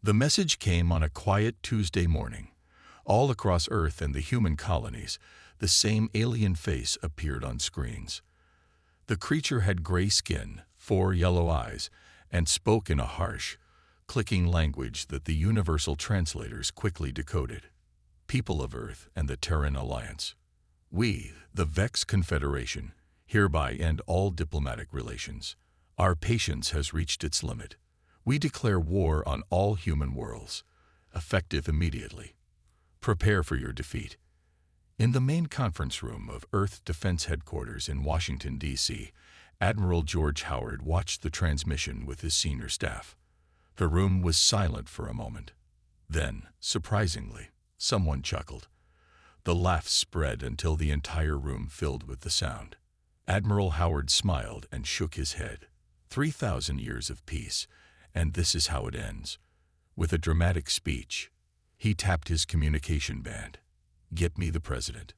The message came on a quiet Tuesday morning. All across Earth and the human colonies, the same alien face appeared on screens. The creature had gray skin, 4 yellow eyes, and spoke in a harsh, clicking language that the universal translators quickly decoded. People of Earth and the Terran Alliance. We, the Vex Confederation, hereby end all diplomatic relations. Our patience has reached its limit. We declare war on all human worlds, effective immediately. Prepare for your defeat. In the main conference room of Earth Defense Headquarters in Washington, D.C., Admiral George Howard watched the transmission with his senior staff. The room was silent for a moment. Then, surprisingly, someone chuckled. The laugh spread until the entire room filled with the sound. Admiral Howard smiled and shook his head. 3,000 years of peace, and this is how it ends. With a dramatic speech, he tapped his communication band. Get me the president.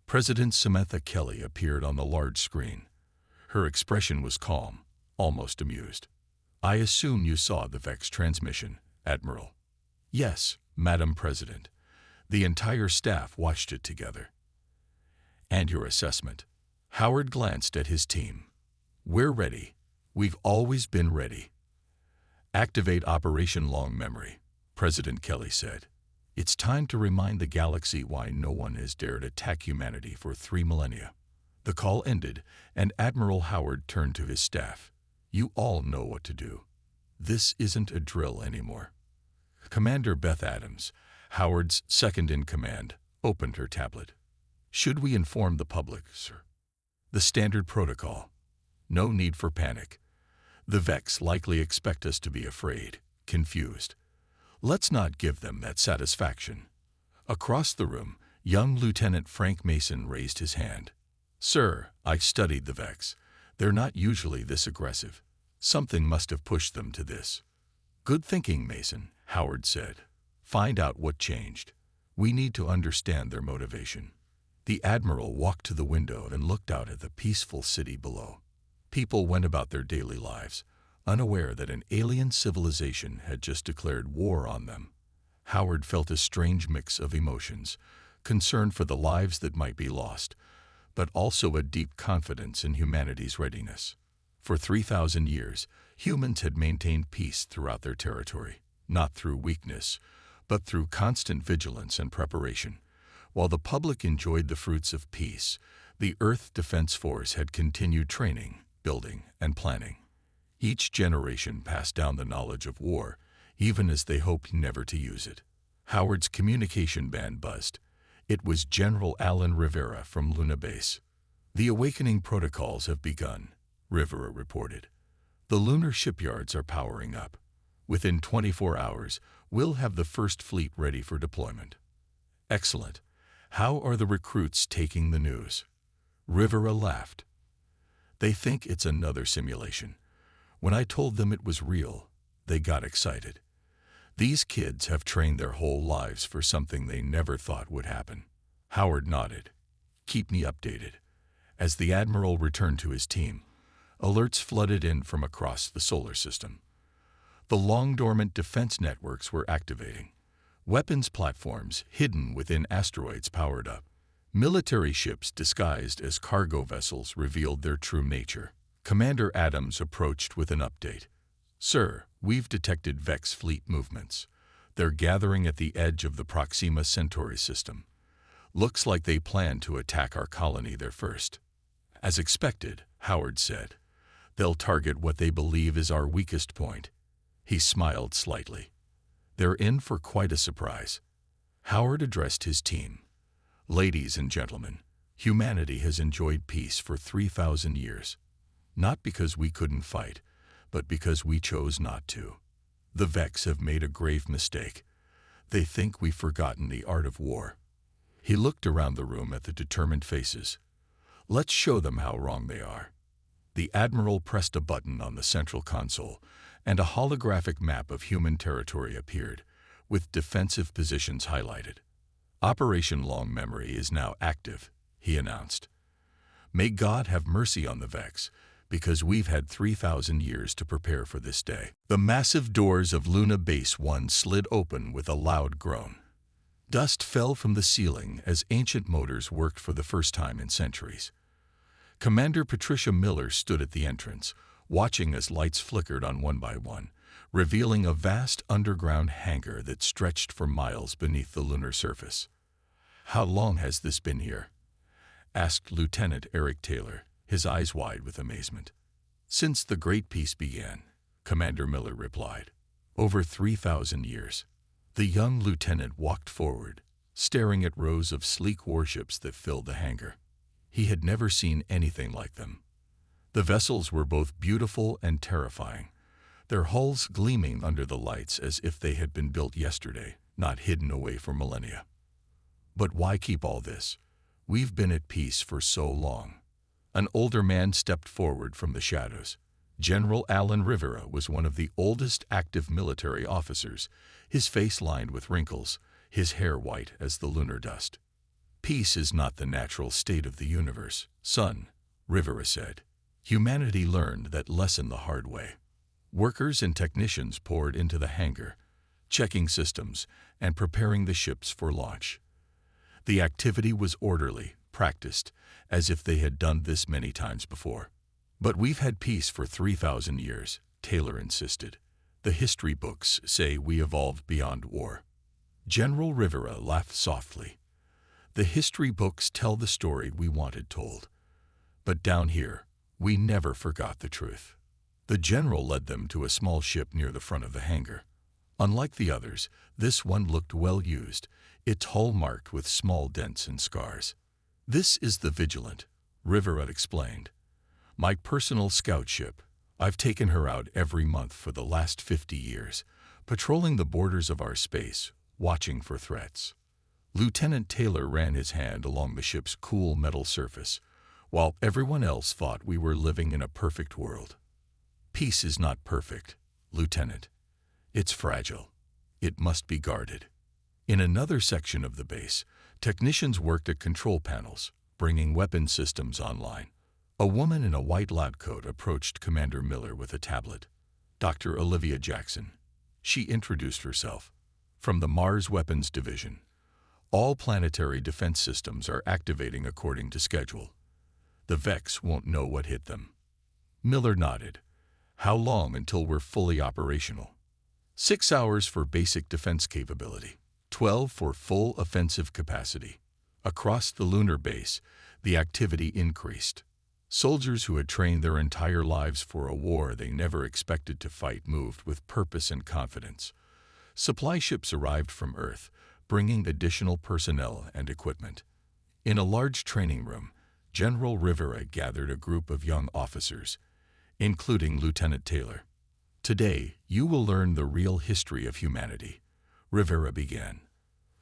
President Samantha Kelly appeared on the large screen. Her expression was calm, almost amused. I assume you saw the Vex transmission, Admiral. Yes, Madam President. The entire staff watched it together. And your assessment? Howard glanced at his team. We're ready. We've always been ready. Activate Operation Long Memory, President Kelly said. It's time to remind the galaxy why no one has dared attack humanity for 3 millennia. The call ended, and Admiral Howard turned to his staff. You all know what to do. This isn't a drill anymore. Commander Beth Adams, Howard's second-in-command, opened her tablet. Should we inform the public, sir? The standard protocol. No need for panic. The Vex likely expect us to be afraid, confused. Let's not give them that satisfaction. Across the room, young Lieutenant Frank Mason raised his hand. Sir, I studied the Vex. They're not usually this aggressive. Something must have pushed them to this. Good thinking, Mason, Howard said. Find out what changed. We need to understand their motivation. The Admiral walked to the window and looked out at the peaceful city below. People went about their daily lives, unaware that an alien civilization had just declared war on them. Howard felt a strange mix of emotions, concern for the lives that might be lost, but also a deep confidence in humanity's readiness. For 3,000 years, humans had maintained peace throughout their territory, not through weakness, but through constant vigilance and preparation. While the public enjoyed the fruits of peace, the Earth Defense Force had continued training, building, and planning. Each generation passed down the knowledge of war, even as they hoped never to use it. Howard's communication band buzzed. It was General Alan Rivera from Luna Base. The awakening protocols have begun, Rivera reported. The lunar shipyards are powering up. Within 24 hours, we'll have the first fleet ready for deployment. Excellent. How are the recruits taking the news? Rivera laughed. They think it's another simulation. When I told them it was real, they got excited. These kids have trained their whole lives for something they never thought would happen. Howard nodded. Keep me updated. As the Admiral returned to his team, alerts flooded in from across the solar system. The long-dormant defense networks were activating. Weapons platforms hidden within asteroids powered up. Military ships disguised as cargo vessels revealed their true nature. Commander Adams approached with an update. Sir, we've detected Vex fleet movements. They're gathering at the edge of the Proxima Centauri system. Looks like they plan to attack our colony there first. As expected, Howard said. They'll target what they believe is our weakest point. He smiled slightly. They're in for quite a surprise. Howard addressed his team. Ladies and gentlemen, humanity has enjoyed peace for 3,000 years. Not because we couldn't fight, but because we chose not to. The Vex have made a grave mistake. They think we've forgotten the art of war. He looked around the room at the determined faces. Let's show them how wrong they are. The Admiral pressed a button on the central console, and a holographic map of human territory appeared, with defensive positions highlighted. Operation Long Memory is now active, he announced. May God have mercy on the Vex, because we've had 3,000 years to prepare for this day. The massive doors of Luna Base 1 slid open with a loud groan. Dust fell from the ceiling as ancient motors worked for the first time in centuries. Commander Patricia Miller stood at the entrance, watching as lights flickered on one by one, revealing a vast underground hangar that stretched for miles beneath the lunar surface. "How long has this been here?" asked Lieutenant Eric Taylor, his eyes wide with amazement. "Since the Great Peace began," Commander Miller replied. "Over 3,000 years." The young lieutenant walked forward, staring at rows of sleek warships that filled the hangar. He had never seen anything like them. The vessels were both beautiful and terrifying, their hulls gleaming under the lights as if they had been built yesterday, not hidden away for millennia. "But why keep all this? We've been at peace for so long." An older man stepped forward from the shadows. General Alan Rivera was one of the oldest active military officers, his face lined with wrinkles, his hair white as the lunar dust. "Peace is not the natural state of the universe, son," Rivera said. "Humanity learned that lesson the hard way." Workers and technicians poured into the hangar, checking systems and preparing the ships for launch. The activity was orderly, practiced, as if they had done this many times before. "But we've had peace for 3,000 years, Taylor insisted. "The history books say we evolved beyond war." General Rivera laughed softly. "The history books tell the story we wanted told. But down here, we never forgot the truth." The general led them to a small ship near the front of the hangar. Unlike the others, this one looked well used, its hull marked with small dents and scars. "This is the Vigilant," Rivera explained. "My personal scout ship. I've taken her out every month for the last 50 years, patrolling the borders of our space, watching for threats." Lieutenant Taylor ran his hand along the ship's cool metal surface, while everyone else thought we were living in a perfect world. "Peace is not perfect, Lieutenant. It's fragile. It must be guarded." In another section of the base, technicians worked at control panels, bringing weapon systems online. A woman in a white lab coat approached Commander Miller with a tablet. "Dr. Olivia Jackson." She introduced herself. "From the Mars Weapons Division. All planetary defense systems are activating according to schedule. The Vex won't know what hit them." Miller nodded. "How long until we're fully operational?" 6 hours for basic defense capability, 12 for full offensive capacity." Across the lunar base, the activity increased. Soldiers who had trained their entire lives for a war they never expected to fight moved with purpose and confidence. Supply ships arrived from Earth, bringing additional personnel and equipment. In a large training room, General Rivera gathered a group of young officers, including Lieutenant Taylor. "Today, you will learn the real history of humanity," Rivera began.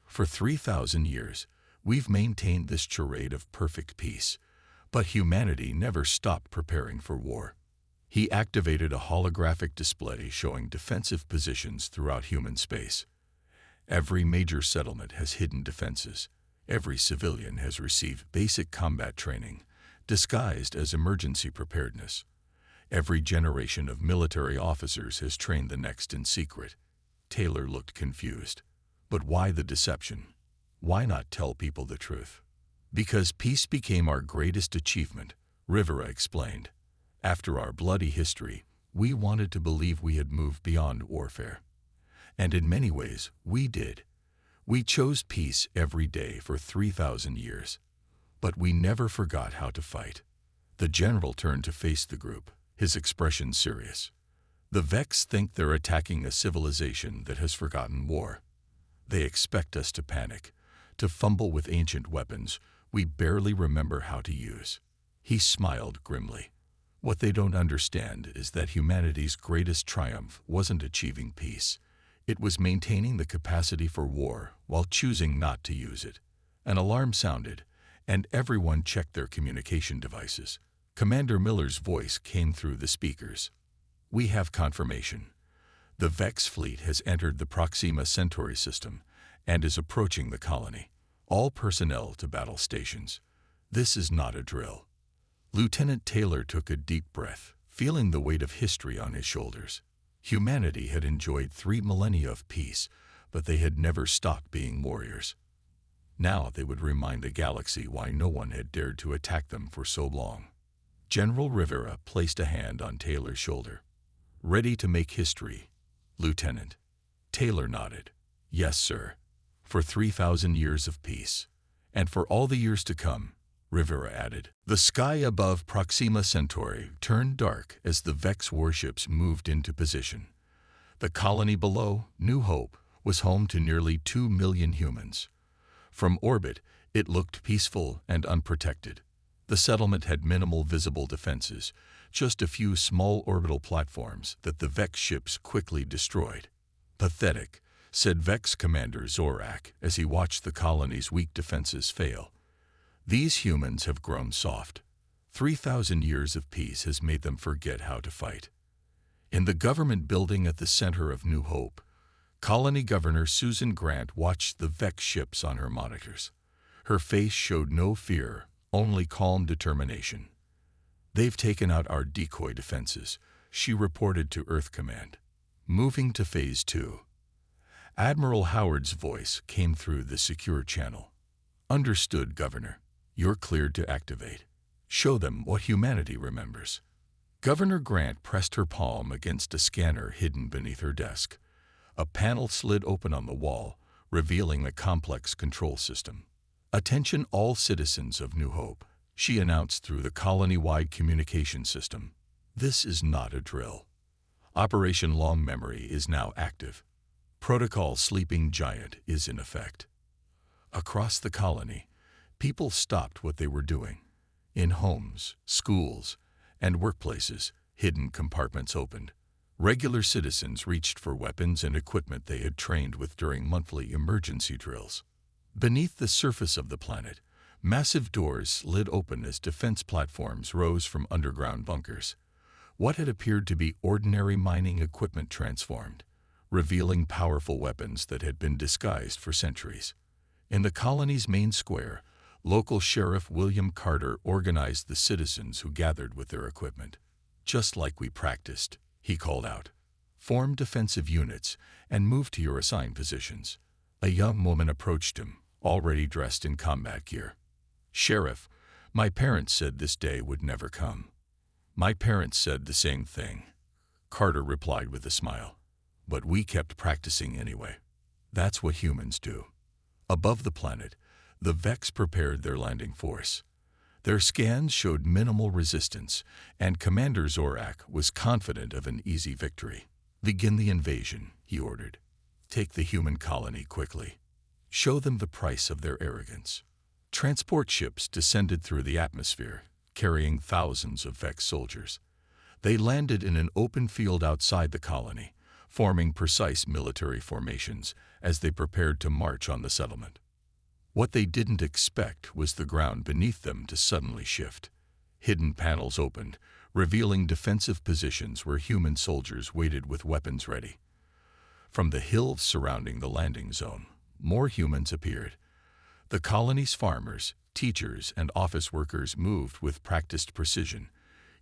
"For 3,000 years, we've maintained this charade of perfect peace, but humanity never stopped preparing for war." He activated a holographic display showing defensive positions throughout human space. "Every major settlement has hidden defenses. Every civilian has received basic combat training, disguised as emergency preparedness. Every generation of military officers has trained the next in secret." Taylor looked confused. "But why the deception? Why not tell people the truth?" "Because peace became our greatest achievement," Rivera explained. "After our bloody history, we wanted to believe we had moved beyond warfare. And in many ways, we did. We chose peace every day for 3,000 years. But we never forgot how to fight." The general turned to face the group, his expression serious. "The Vex think they're attacking a civilization that has forgotten war. They expect us to panic, to fumble with ancient weapons we barely remember how to use." He smiled grimly. "What they don't understand is that humanity's greatest triumph wasn't achieving peace. It was maintaining the capacity for war while choosing not to use it." An alarm sounded, and everyone checked their communication devices. Commander Miller's voice came through the speakers. "We have confirmation. The Vex fleet has entered the Proxima Centauri system and is approaching the colony. All personnel to battle stations. This is not a drill." Lieutenant Taylor took a deep breath, feeling the weight of history on his shoulders. Humanity had enjoyed 3 millennia of peace, but they had never stopped being warriors. Now they would remind the galaxy why no one had dared to attack them for so long. General Rivera placed a hand on Taylor's shoulder. "Ready to make history, Lieutenant?" Taylor nodded. "Yes, sir. For 3,000 years of peace. And for all the years to come," Rivera added. The sky above Proxima Centauri turned dark as the Vex warships moved into position. The colony below, New Hope, was home to nearly 2 million humans. From orbit, it looked peaceful and unprotected. The settlement had minimal visible defenses, just a few small orbital platforms that the Vex ships quickly destroyed. "Pathetic," said Vex Commander Zorak as he watched the colony's weak defenses fail. "These humans have grown soft. 3,000 years of peace has made them forget how to fight." In the government building at the center of New Hope, Colony Governor Susan Grant watched the Vex ships on her monitors. Her face showed no fear, only calm determination. "They've taken out our decoy defenses," she reported to Earth Command. "Moving to Phase 2. Admiral Howard's voice came through the secure channel. "Understood, Governor. You're cleared to activate. Show them what humanity remembers." Governor Grant pressed her palm against a scanner hidden beneath her desk. A panel slid open on the wall, revealing the complex control system. "Attention all citizens of New Hope," she announced through the colony-wide communication system. "This is not a drill. Operation Long Memory is now active. Protocol Sleeping Giant is in effect." Across the colony, people stopped what they were doing. In homes, schools, and workplaces, hidden compartments opened. Regular citizens reached for weapons and equipment they had trained with during monthly emergency drills. Beneath the surface of the planet, massive doors slid open as defense platforms rose from underground bunkers. What had appeared to be ordinary mining equipment transformed, revealing powerful weapons that had been disguised for centuries. In the colony's main square, local Sheriff William Carter organized the citizens who gathered with their equipment. "Just like we practiced," he called out. "Form defensive units and move to your assigned positions." A young woman approached him, already dressed in combat gear. "Sheriff, my parents said this day would never come." "My parents said the same thing," Carter replied with a smile. "But we kept practicing anyway. That's what humans do." Above the planet, the Vex prepared their landing force. Their scans showed minimal resistance, and Commander Zorak was confident of an easy victory. "Begin the invasion," he ordered. "Take the human colony quickly. Show them the price of their arrogance." Transport ships descended through the atmosphere, carrying thousands of Vex soldiers. They landed in an open field outside the colony, forming precise military formations as they prepared to march on the settlement. What they didn't expect was the ground beneath them to suddenly shift. Hidden panels opened, revealing defensive positions where human soldiers waited with weapons ready. From the hills surrounding the landing zone, more humans appeared. The colony's farmers, teachers, and office workers moved with practiced precision,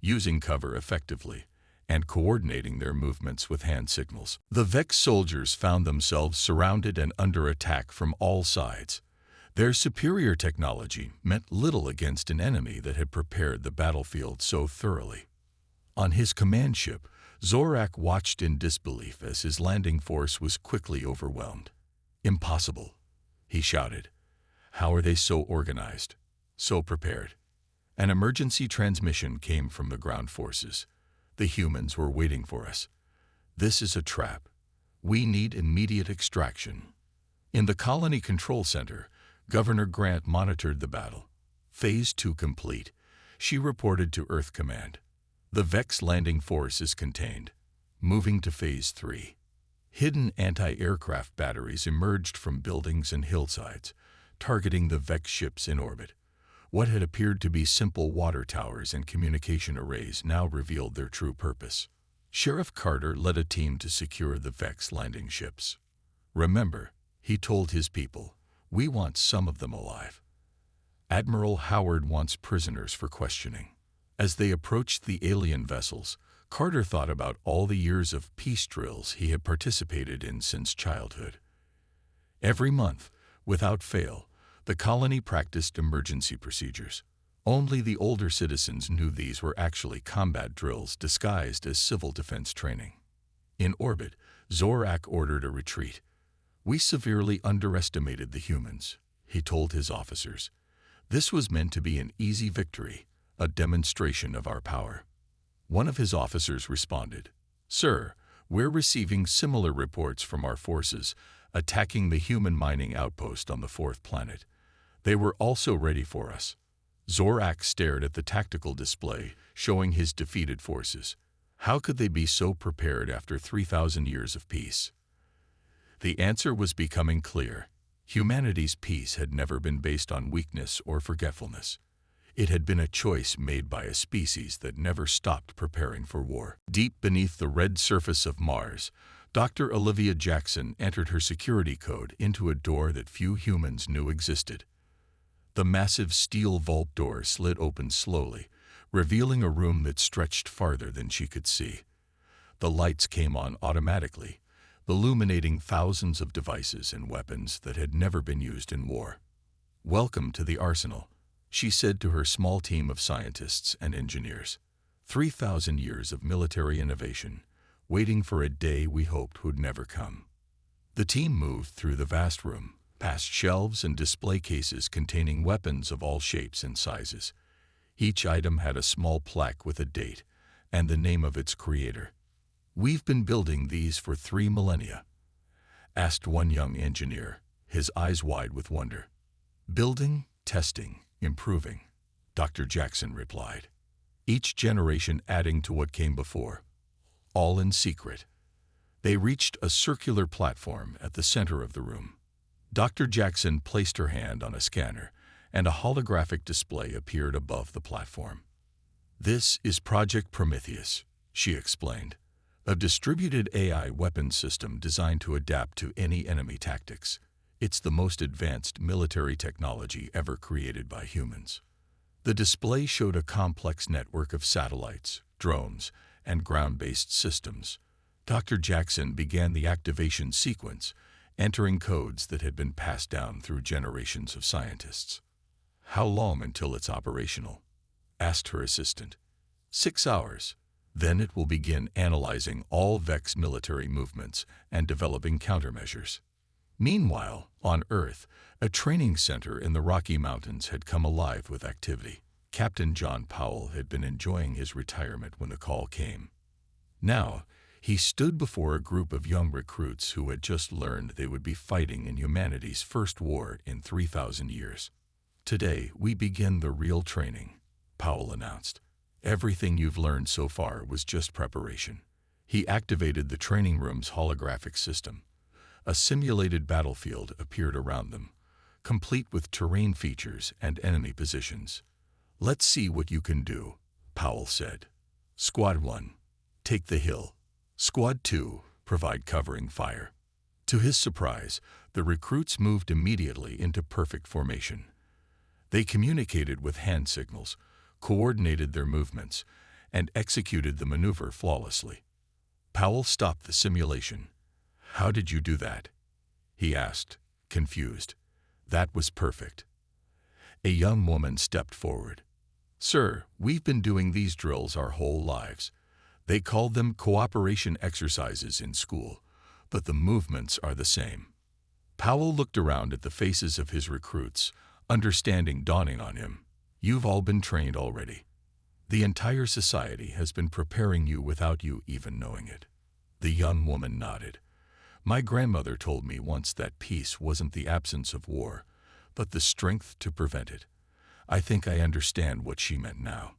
using cover effectively and coordinating their movements with hand signals. The Vex soldiers found themselves surrounded and under attack from all sides. Their superior technology meant little against an enemy that had prepared the battlefield so thoroughly. On his command ship, Zorak watched in disbelief as his landing force was quickly overwhelmed. "Impossible," he shouted. "How are they so organized, so prepared?" An emergency transmission came from the ground forces. "The humans were waiting for us. This is a trap. We need immediate extraction." In the colony control center, Governor Grant monitored the battle. "Phase 2 complete," she reported to Earth Command. "The Vex landing force is contained. Moving to Phase 3. Hidden anti-aircraft batteries emerged from buildings and hillsides, targeting the Vex ships in orbit. What had appeared to be simple water towers and communication arrays now revealed their true purpose. Sheriff Carter led a team to secure the Vex landing ships. "Remember," he told his people, "we want some of them alive. Admiral Howard wants prisoners for questioning." As they approached the alien vessels, Carter thought about all the years of peace drills he had participated in since childhood. Every month, without fail, the colony practiced emergency procedures. Only the older citizens knew these were actually combat drills disguised as civil defense training. In orbit, Zorak ordered a retreat. "We severely underestimated the humans," he told his officers. "This was meant to be an easy victory, a demonstration of our power." One of his officers responded, "Sir, we're receiving similar reports from our forces attacking the human mining outpost on the fourth planet. They were also ready for us." Zorak stared at the tactical display showing his defeated forces. How could they be so prepared after 3,000 years of peace? The answer was becoming clear. Humanity's peace had never been based on weakness or forgetfulness. It had been a choice made by a species that never stopped preparing for war. Deep beneath the red surface of Mars, Dr. Olivia Jackson entered her security code into a door that few humans knew existed. The massive steel vault door slid open slowly, revealing a room that stretched farther than she could see. The lights came on automatically, illuminating thousands of devices and weapons that had never been used in war. "Welcome to the arsenal," she said to her small team of scientists and engineers. 3,000 years of military innovation, waiting for a day we hoped would never come. The team moved through the vast room, past shelves and display cases containing weapons of all shapes and sizes. Each item had a small plaque with a date and the name of its creator. "We've been building these for 3 millennia," asked one young engineer, his eyes wide with wonder. "Building, testing, improving," Dr. Jackson replied. "Each generation adding to what came before, all in secret." They reached a circular platform at the center of the room. Dr. Jackson placed her hand on a scanner, and a holographic display appeared above the platform. "This is Project Prometheus," she explained, "a distributed AI weapons system designed to adapt to any enemy tactics. It's the most advanced military technology ever created by humans." The display showed a complex network of satellites, drones, and ground-based systems. Dr. Jackson began the activation sequence, entering codes that had been passed down through generations of scientists. "How long until it's operational?" asked her assistant. 6 hours. Then it will begin analyzing all Vex military movements and developing countermeasures." Meanwhile, on Earth, a training center in the Rocky Mountains had come alive with activity. Captain John Powell had been enjoying his retirement when the call came. Now, he stood before a group of young recruits who had just learned they would be fighting in humanity's first war in 3,000 years. "Today, we begin the real training," Powell announced. "Everything you've learned so far was just preparation." He activated the training room's holographic system. A simulated battlefield appeared around them, complete with terrain features and enemy positions. "Let's see what you can do," Powell said. "Squad 1, take the hill. Squad 2, provide covering fire." To his surprise, the recruits moved immediately into perfect formation. They communicated with hand signals, coordinated their movements, and executed the maneuver flawlessly. Powell stopped the simulation. "How did you do that?" he asked, confused. "That was perfect." A young woman stepped forward. "Sir, we've been doing these drills our whole lives. They called them cooperation exercises in school, but the movements are the same." Powell looked around at the faces of his recruits, understanding dawning on him. "You've all been trained already. The entire society has been preparing you without you even knowing it." The young woman nodded. "My grandmother told me once that peace wasn't the absence of war, but the strength to prevent it. I think I understand what she meant now."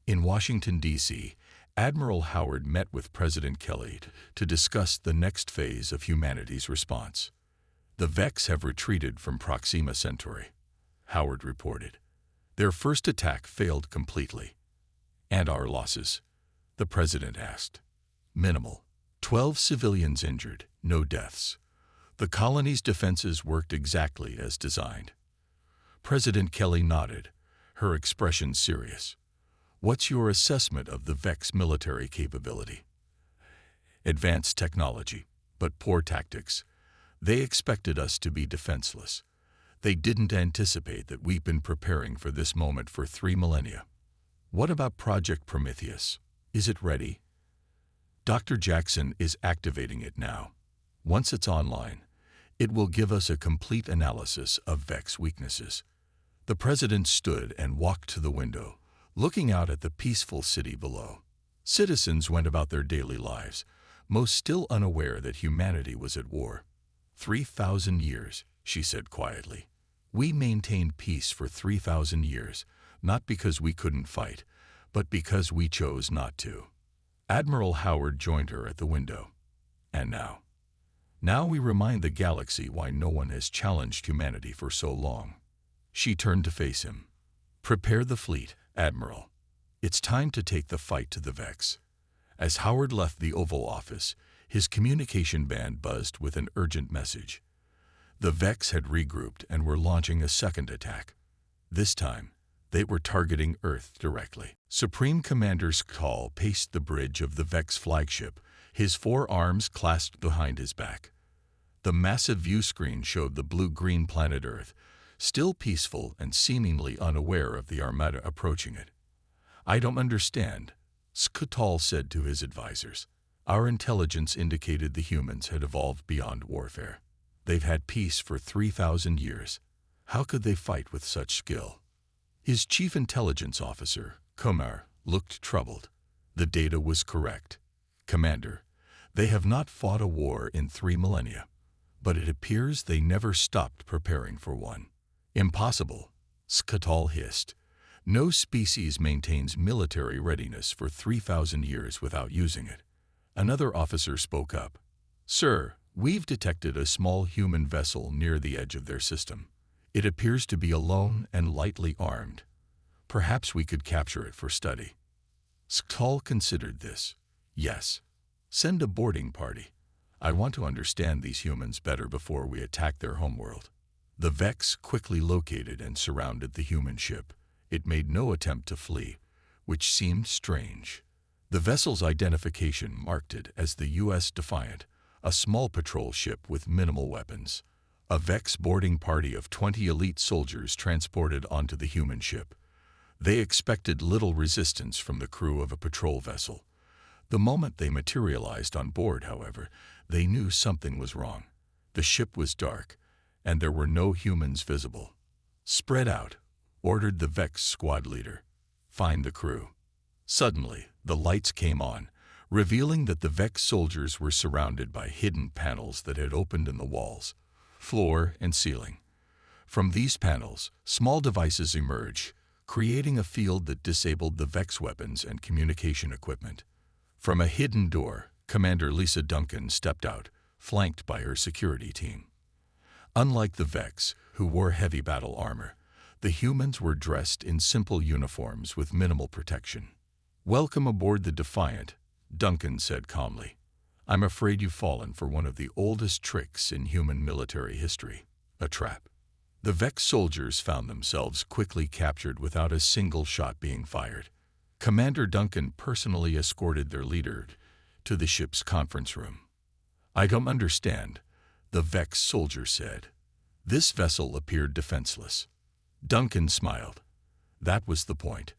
In Washington, D.C., Admiral Howard met with President Kelly to discuss the next phase of humanity's response. "The Vex have retreated from Proxima Centauri," Howard reported. "Their first attack failed completely." "And our losses?" the president asked. "Minimal. 12 civilians injured, no deaths. The colony's defenses worked exactly as designed." President Kelly nodded, her expression serious. What's your assessment of the Vex military capability? Advanced technology, but poor tactics. They expected us to be defenseless. They didn't anticipate that we've been preparing for this moment for 3 millennia. What about Project Prometheus? Is it ready? Dr. Jackson is activating it now. Once it's online, it will give us a complete analysis of Vex weaknesses. The president stood and walked to the window, looking out at the peaceful city below. Citizens went about their daily lives, most still unaware that humanity was at war. 3,000 years, she said quietly. We maintained peace for 3,000 years, not because we couldn't fight, but because we chose not to. Admiral Howard joined her at the window. And now? Now we remind the galaxy why no one has challenged humanity for so long. She turned to face him. Prepare the fleet, Admiral. It's time to take the fight to the Vex. As Howard left the Oval Office, his communication band buzzed with an urgent message. The Vex had regrouped and were launching a second attack. This time, they were targeting Earth directly. Supreme Commander Skull paced the bridge of the Vex flagship, his 4 arms clasped behind his back. The massive view screen showed the blue-green planet Earth, still peaceful and seemingly unaware of the armada approaching it. I don't understand, Skull said to his advisors. Our intelligence indicated the humans had evolved beyond warfare. They've had peace for 3,000 years. How could they fight with such skill? His chief intelligence officer, Komar, looked troubled. The data was correct. Commander, they have not fought a war in 3 millennia, but it appears they never stopped preparing for one. Impossible, Skull hissed. No species maintains military readiness for 3,000 years without using it. Another officer spoke up. Sir, we've detected a small human vessel near the edge of their system. It appears to be alone and lightly armed. Perhaps we could capture it for study. Skull considered this. Yes. Send a boarding party. I want to understand these humans better before we attack their homeworld. The Vex quickly located and surrounded the human ship. It made no attempt to flee, which seemed strange. The vessel's identification marked it as the U.S. Defiant, a small patrol ship with minimal weapons. A Vex boarding party of 20 elite soldiers transported onto the human ship. They expected little resistance from the crew of a patrol vessel. The moment they materialized on board, however, they knew something was wrong. The ship was dark, and there were no humans visible. Spread out, ordered the Vex squad leader. Find the crew. Suddenly, the lights came on, revealing that the Vex soldiers were surrounded by hidden panels that had opened in the walls, floor, and ceiling. From these panels, small devices emerged, creating a field that disabled the Vex weapons and communication equipment. From a hidden door, Commander Lisa Duncan stepped out, flanked by her security team. Unlike the Vex, who wore heavy battle armor, the humans were dressed in simple uniforms with minimal protection. Welcome aboard the Defiant, Duncan said calmly. I'm afraid you've fallen for one of the oldest tricks in human military history, a trap. The Vex soldiers found themselves quickly captured without a single shot being fired. Commander Duncan personally escorted their leader to the ship's conference room. I don't understand, the Vex soldier said. This vessel appeared defenseless. Duncan smiled. That was the point.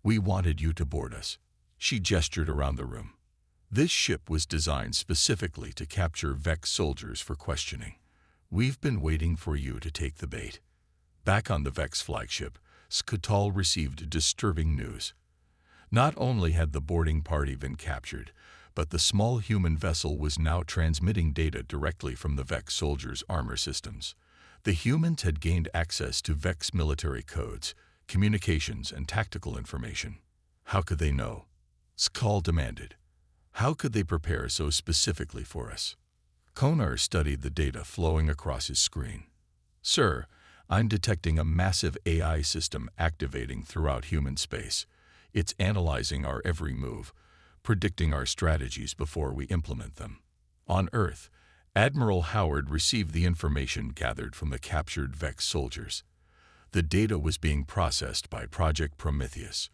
We wanted you to board us. She gestured around the room. This ship was designed specifically to capture Vex soldiers for questioning. We've been waiting for you to take the bait. Back on the Vex flagship, Skull received disturbing news. Not only had the boarding party been captured, but the small human vessel was now transmitting data directly from the Vex soldiers' armor systems. The humans had gained access to Vex military codes, communications, and tactical information. How could they know? Skull demanded. How could they prepare so specifically for us? Konar studied the data flowing across his screen. Sir, I'm detecting a massive AI system activating throughout human space. It's analyzing our every move, predicting our strategies before we implement them. On Earth, Admiral Howard received the information gathered from the captured Vex soldiers. The data was being processed by Project Prometheus.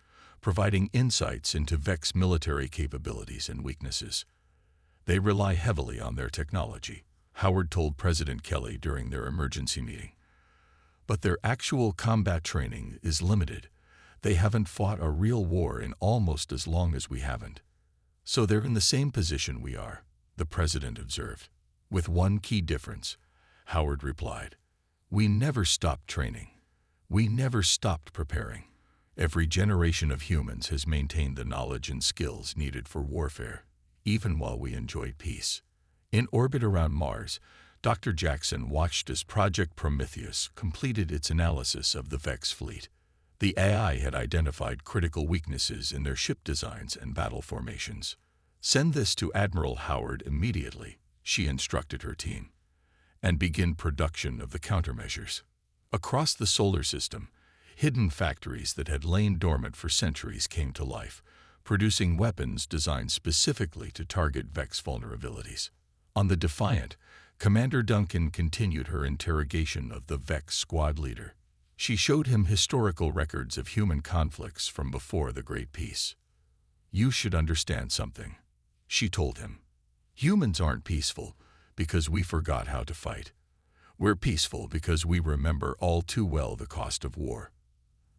providing insights into Vex military capabilities and weaknesses. They rely heavily on their technology, Howard told President Kelly during their emergency meeting. But their actual combat training is limited. They haven't fought a real war in almost as long as we haven't. So they're in the same position we are, the president observed. With one key difference, Howard replied. We never stopped training. We never stopped preparing. Every generation of humans has maintained the knowledge and skills needed for warfare, even while we enjoyed peace. In orbit around Mars, Dr. Jackson watched as Project Prometheus completed its analysis of the Vex fleet. The AI had identified critical weaknesses in their ship designs and battle formations. Send this to Admiral Howard immediately, she instructed her team, and begin production of the countermeasures. Across the solar system, hidden factories that had lain dormant for centuries came to life, producing weapons designed specifically to target Vex vulnerabilities. On the Defiant, Commander Duncan continued her interrogation of the Vex squad leader. She showed him historical records of human conflicts from before the Great Peace. You should understand something, she told him. Humans aren't peaceful because we forgot how to fight. We're peaceful because we remember all too well the cost of war.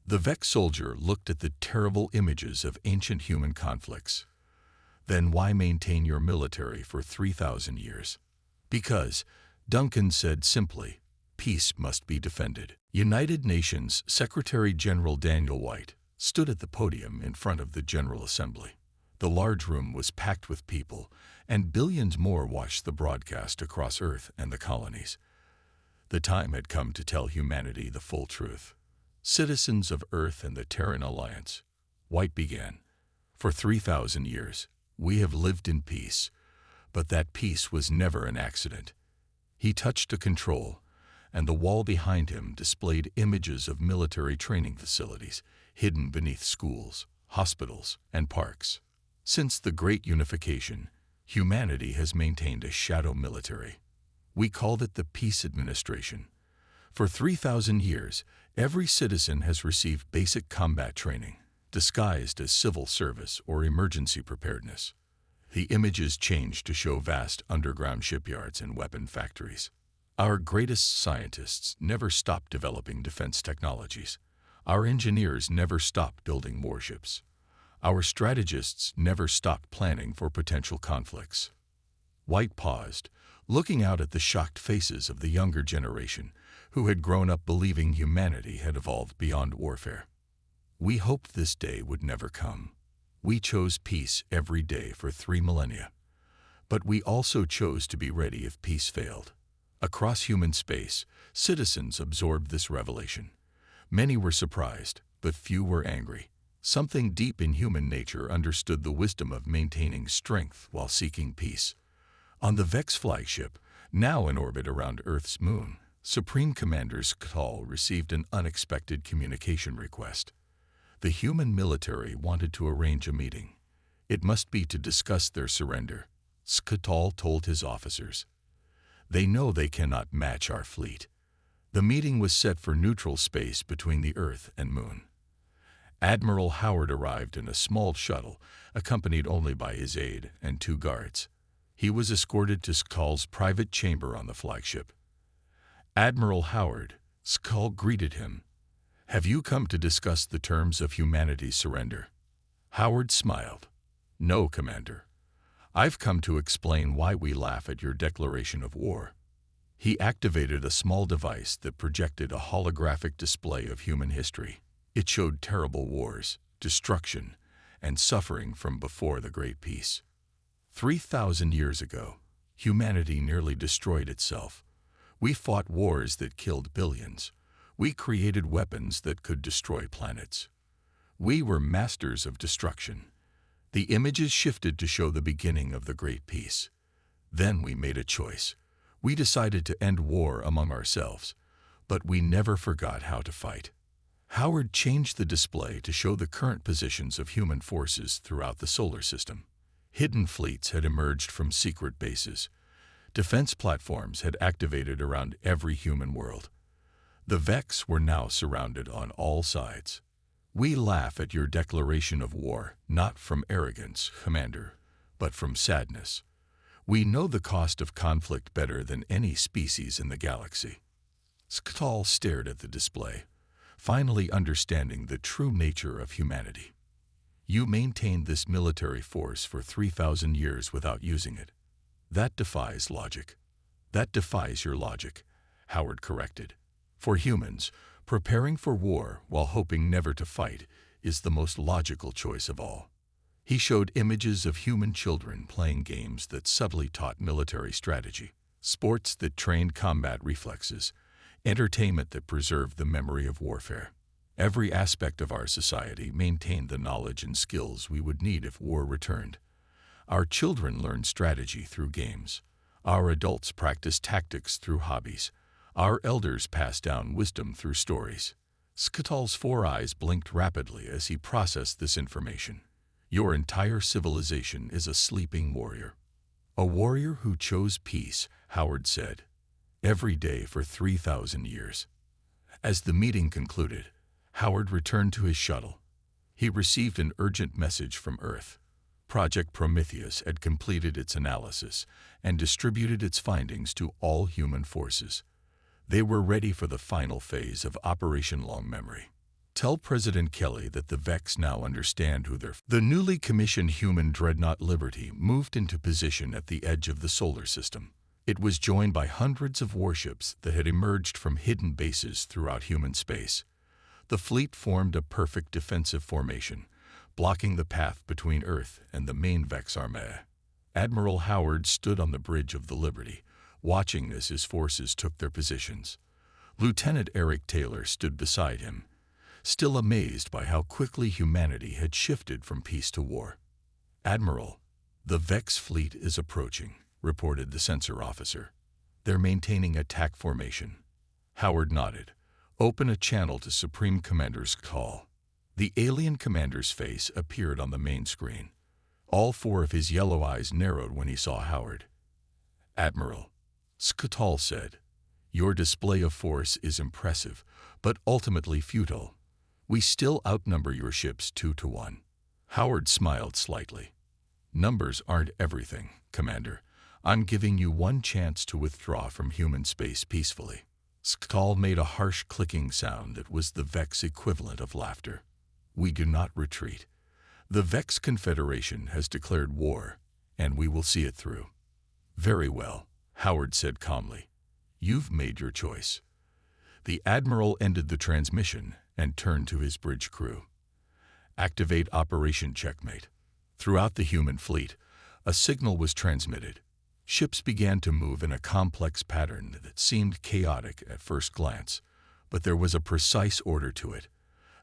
The Vex soldier looked at the terrible images of ancient human conflicts. Then why maintain your military for 3,000 years? Because, Duncan said simply, peace must be defended. United Nations Secretary-General Daniel White stood at the podium in front of the General Assembly. The large room was packed with people, and billions more watched the broadcast across Earth and the colonies. The time had come to tell humanity the full truth. Citizens of Earth and the Terran Alliance, White began. For 3,000 years, we have lived in peace, but that peace was never an accident. He touched a control, and the wall behind him displayed images of military training facilities hidden beneath schools, hospitals, and parks. Since the Great Unification, humanity has maintained a shadow military. We called it the Peace Administration. For 3,000 years, every citizen has received basic combat training, disguised as civil service or emergency preparedness. The images changed to show vast underground shipyards and weapon factories. Our greatest scientists never stopped developing defense technologies. Our engineers never stopped building warships. Our strategists never stopped planning for potential conflicts. White paused, looking out at the shocked faces of the younger generation who had grown up believing humanity had evolved beyond warfare. We hoped this day would never come. We chose peace every day for 3 millennia. But we also chose to be ready if peace failed. Across human space, citizens absorbed this revelation. Many were surprised, but few were angry. Something deep in human nature understood the wisdom of maintaining strength while seeking peace. On the Vex flagship, now in orbit around Earth's moon, Supreme Commander Sk'Tal received an unexpected communication request. The human military wanted to arrange a meeting. It must be to discuss their surrender, Sk'Tal told his officers. They know they cannot match our fleet. The meeting was set for neutral space between the Earth and Moon. Admiral Howard arrived in a small shuttle, accompanied only by his aide and 2 guards. He was escorted to Sk'Tal's private chamber on the flagship. Admiral Howard, Sk'Tal greeted him. Have you come to discuss the terms of humanity's surrender? Howard smiled. No, Commander. I've come to explain why we laugh at your declaration of war. He activated a small device that projected a holographic display of human history. It showed terrible wars, destruction, and suffering from before the Great Peace. 3,000 years ago, humanity nearly destroyed itself. We fought wars that killed billions. We created weapons that could destroy planets. We were masters of destruction. The images shifted to show the beginning of the Great Peace. Then we made a choice. We decided to end war among ourselves, but we never forgot how to fight. Howard changed the display to show the current positions of human forces throughout the solar system. Hidden fleets had emerged from secret bases. Defense platforms had activated around every human world. The Vex were now surrounded on all sides. We laugh at your declaration of war, not from arrogance, Commander, but from sadness. We know the cost of conflict better than any species in the galaxy. Skatal stared at the display, finally understanding the true nature of humanity. You maintained this military force for 3,000 years without using it. That defies logic. That defies your logic, Howard corrected. For humans, preparing for war while hoping never to fight is the most logical choice of all. He showed images of human children playing games that subtly taught military strategy, sports that trained combat reflexes, entertainment that preserved the memory of warfare. Every aspect of our society maintained the knowledge and skills we would need if war returned. Our children learned strategy through games. Our adults practiced tactics through hobbies. Our elders passed down wisdom through stories. Skatal's 4 eyes blinked rapidly as he processed this information. Your entire civilization is a sleeping warrior. A warrior who chose peace, Howard said, every day for 3,000 years. As the meeting concluded, Howard returned to his shuttle. He received an urgent message from Earth. Project Prometheus had completed its analysis and distributed its findings to all human forces. They were ready for the final phase of Operation Long Memory. Tell President Kelly that the Vex now understand who they're. The newly commissioned human dreadnought Liberty moved into position at the edge of the solar system. It was joined by hundreds of warships that had emerged from hidden bases throughout human space. The fleet formed a perfect defensive formation, blocking the path between Earth and the main Vex armée. Admiral Howard stood on the bridge of the Liberty, watching as his forces took their positions. Lieutenant Eric Taylor stood beside him, still amazed by how quickly humanity had shifted from peace to war. Admiral, the Vex fleet is approaching, reported the sensor officer. They're maintaining attack formation. Howard nodded. Open a channel to Supreme Commander's call. The alien commander's face appeared on the main screen. All 4 of his yellow eyes narrowed when he saw Howard. Admiral, Skatal said, your display of force is impressive, but ultimately futile. We still outnumber your ships 2 to 1. Howard smiled slightly. Numbers aren't everything, Commander. I'm giving you one chance to withdraw from human space peacefully. Skatal made a harsh clicking sound that was the Vex equivalent of laughter. We do not retreat. The Vex Confederation has declared war, and we will see it through. Very well, Howard said calmly. You've made your choice. The Admiral ended the transmission and turned to his bridge crew. Activate Operation Checkmate. Throughout the human fleet, a signal was transmitted. Ships began to move in a complex pattern that seemed chaotic at first glance, but there was a precise order to it,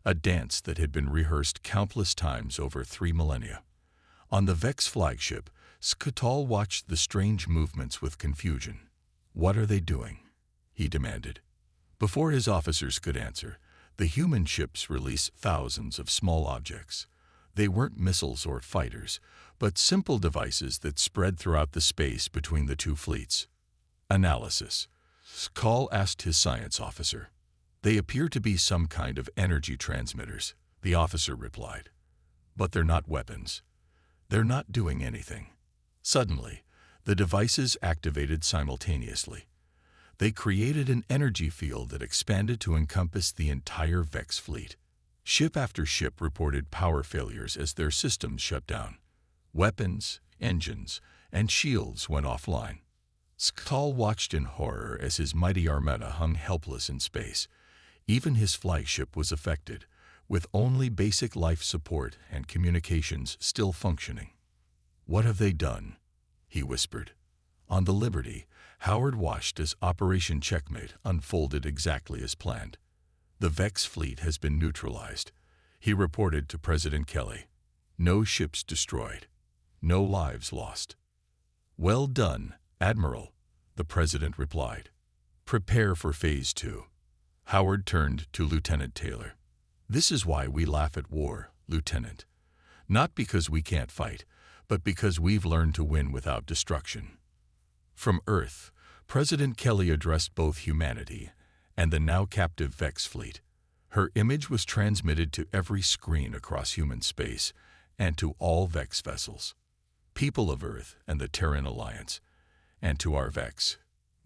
a dance that had been rehearsed countless times over 3 millennia. On the Vex flagship, Skatal watched the strange movements with confusion. What are they doing? He demanded. Before his officers could answer, the human ships released thousands of small objects. They weren't missiles or fighters, but simple devices that spread throughout the space between the 2 fleets. Analysis. Skatal asked his science officer. They appear to be some kind of energy transmitters, the officer replied. But they're not weapons. They're not doing anything. Suddenly, the devices activated simultaneously. They created an energy field that expanded to encompass the entire Vex fleet. Ship after ship reported power failures as their systems shut down. Weapons, engines, and shields went offline. Skatal watched in horror as his mighty armada hung helpless in space. Even his flagship was affected, with only basic life support and communications still functioning. What have they done? He whispered. On the Liberty, Howard watched as Operation Checkmate unfolded exactly as planned. The Vex fleet has been neutralized, he reported to President Kelly. No ships destroyed. No lives lost. Well done, Admiral, the President replied. Prepare for Phase 2. Howard turned to Lieutenant Taylor. This is why we laugh at war, Lieutenant. Not because we can't fight, but because we've learned to win without destruction. From Earth, President Kelly addressed both humanity and the now captive Vex fleet. Her image was transmitted to every screen across human space and to all Vex vessels, people of Earth and the Terran Alliance, and to our Vex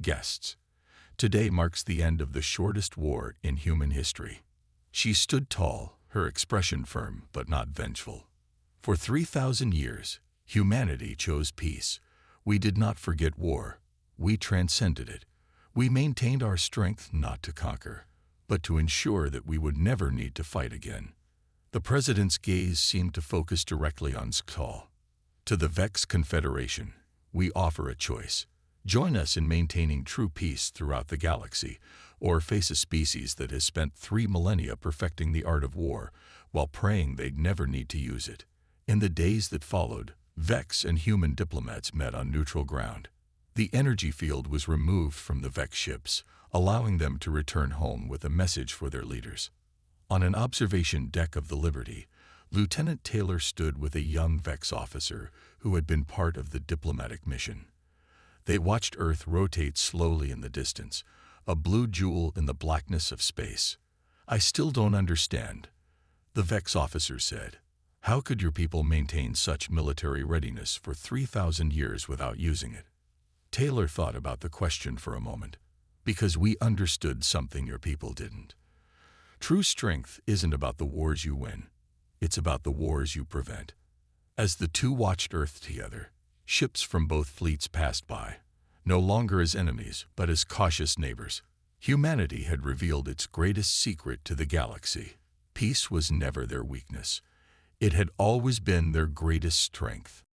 guests. Today marks the end of the shortest war in human history. She stood tall, her expression firm but not vengeful. For 3,000 years, humanity chose peace. We did not forget war. We transcended it. We maintained our strength not to conquer, but to ensure that we would never need to fight again. The president's gaze seemed to focus directly on Sktal. To the Vex Confederation, we offer a choice. Join us in maintaining true peace throughout the galaxy, or face a species that has spent 3 millennia perfecting the art of war while praying they'd never need to use it. In the days that followed, Vex and human diplomats met on neutral ground. The energy field was removed from the Vex ships, allowing them to return home with a message for their leaders. On an observation deck of the Liberty, Lieutenant Taylor stood with a young Vex officer who had been part of the diplomatic mission. They watched Earth rotate slowly in the distance, a blue jewel in the blackness of space. "I still don't understand," the Vex officer said. "How could your people maintain such military readiness for 3,000 years without using it?" Taylor thought about the question for a moment. "Because we understood something your people didn't. True strength isn't about the wars you win. It's about the wars you prevent." As the two watched Earth together, ships from both fleets passed by, no longer as enemies, but as cautious neighbors. Humanity had revealed its greatest secret to the galaxy. Peace was never their weakness. It had always been their greatest strength.